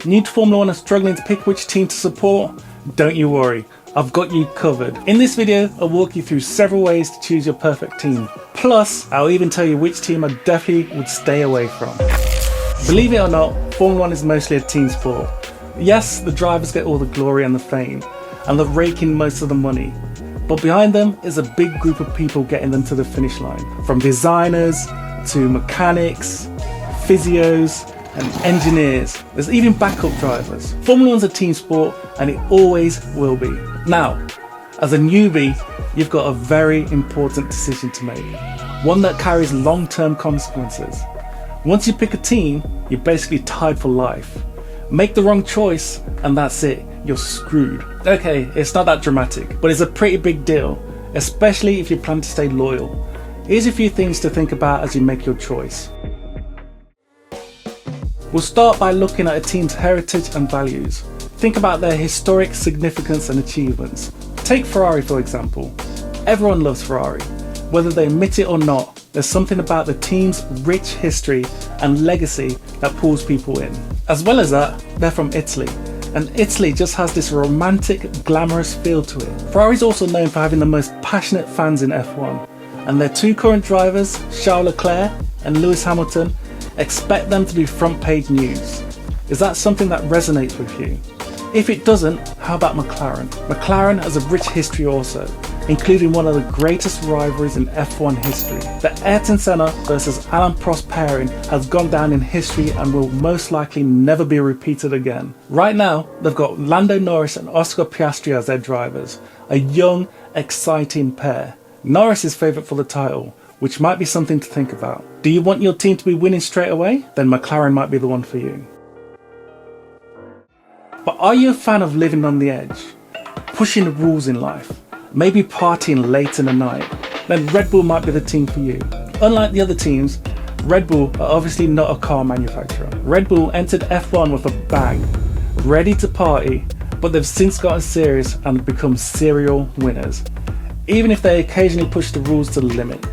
New to Formula 1 and struggling to pick which team to support? Don't you worry, I've got you covered. In this video, I'll walk you through several ways to choose your perfect team. Plus, I'll even tell you which team I definitely would stay away from. Believe it or not, Formula 1 is mostly a team sport. Yes, the drivers get all the glory and the fame, and they're raking most of the money. But behind them is a big group of people getting them to the finish line. From designers, to mechanics, physios, and engineers. There's even backup drivers. Formula 1's a team sport, and it always will be. Now, as a newbie, you've got a very important decision to make. One that carries long-term consequences. Once you pick a team, you're basically tied for life. Make the wrong choice, and that's it. You're screwed. Okay, it's not that dramatic, but it's a pretty big deal, especially if you plan to stay loyal. Here's a few things to think about as you make your choice. We'll start by looking at a team's heritage and values. Think about their historic significance and achievements. Take Ferrari for example. Everyone loves Ferrari. Whether they admit it or not, there's something about the team's rich history and legacy that pulls people in. As well as that, they're from Italy. And Italy just has this romantic, glamorous feel to it. Ferrari's also known for having the most passionate fans in F1. And their two current drivers, Charles Leclerc and Lewis Hamilton, expect them to be front page news. Is that something that resonates with you? If it doesn't, how about McLaren? McLaren has a rich history also, including one of the greatest rivalries in F1 history. The Ayrton Senna versus Alain Prost pairing has gone down in history and will most likely never be repeated again. Right now, they've got Lando Norris and Oscar Piastri as their drivers, a young, exciting pair. Norris is favourite for the title, which might be something to think about. Do you want your team to be winning straight away? Then McLaren might be the one for you. But are you a fan of living on the edge? Pushing the rules in life? Maybe partying late in the night? Then Red Bull might be the team for you. Unlike the other teams, Red Bull are obviously not a car manufacturer. Red Bull entered F1 with a bang, ready to party, but they've since gotten serious and become serial winners, even if they occasionally push the rules to the limit.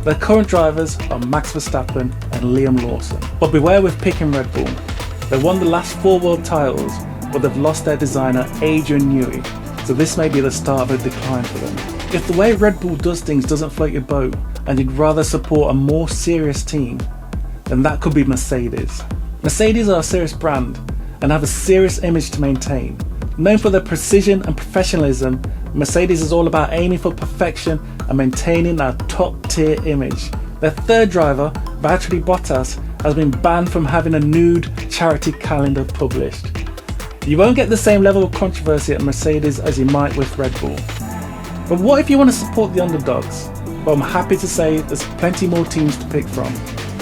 Their current drivers are Max Verstappen and Liam Lawson. But beware with picking Red Bull. They won the last 4 world titles, but they've lost their designer Adrian Newey, so this may be the start of a decline for them. If the way Red Bull does things doesn't float your boat and you'd rather support a more serious team, then that could be Mercedes. Mercedes are a serious brand and have a serious image to maintain. Known for their precision and professionalism, Mercedes is all about aiming for perfection and maintaining a top-tier image. Their third driver, Valtteri Bottas, has been banned from having a nude charity calendar published. You won't get the same level of controversy at Mercedes as you might with Red Bull. But what if you want to support the underdogs? Well, I'm happy to say there's plenty more teams to pick from.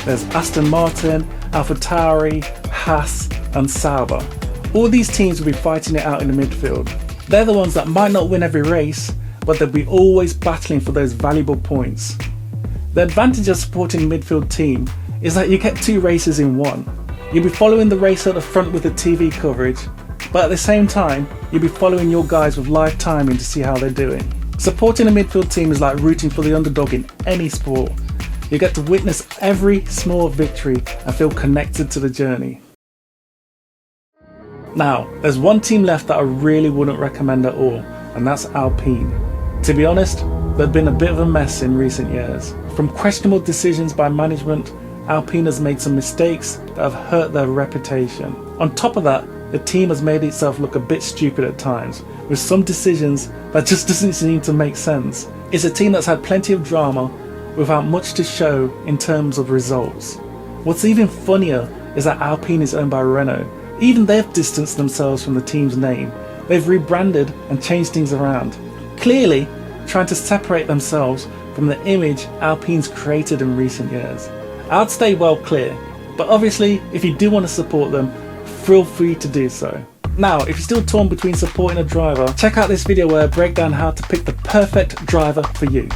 There's Aston Martin, AlphaTauri, Haas and Sauber. All these teams will be fighting it out in the midfield. They're the ones that might not win every race, but they'll be always battling for those valuable points. The advantage of supporting a midfield team is that you get 2 races in one. You'll be following the race at the front with the TV coverage, but at the same time, you'll be following your guys with live timing to see how they're doing. Supporting a midfield team is like rooting for the underdog in any sport. You get to witness every small victory and feel connected to the journey. Now, there's one team left that I really wouldn't recommend at all, and that's Alpine. To be honest, they've been a bit of a mess in recent years. From questionable decisions by management, Alpine has made some mistakes that have hurt their reputation. On top of that, the team has made itself look a bit stupid at times, with some decisions that just doesn't seem to make sense. It's a team that's had plenty of drama without much to show in terms of results. What's even funnier is that Alpine is owned by Renault. Even they've distanced themselves from the team's name. They've rebranded and changed things around, clearly trying to separate themselves from the image Alpine's created in recent years. I'd stay well clear, but obviously if you do want to support them, feel free to do so. Now, if you're still torn between supporting a driver, check out this video where I break down how to pick the perfect driver for you.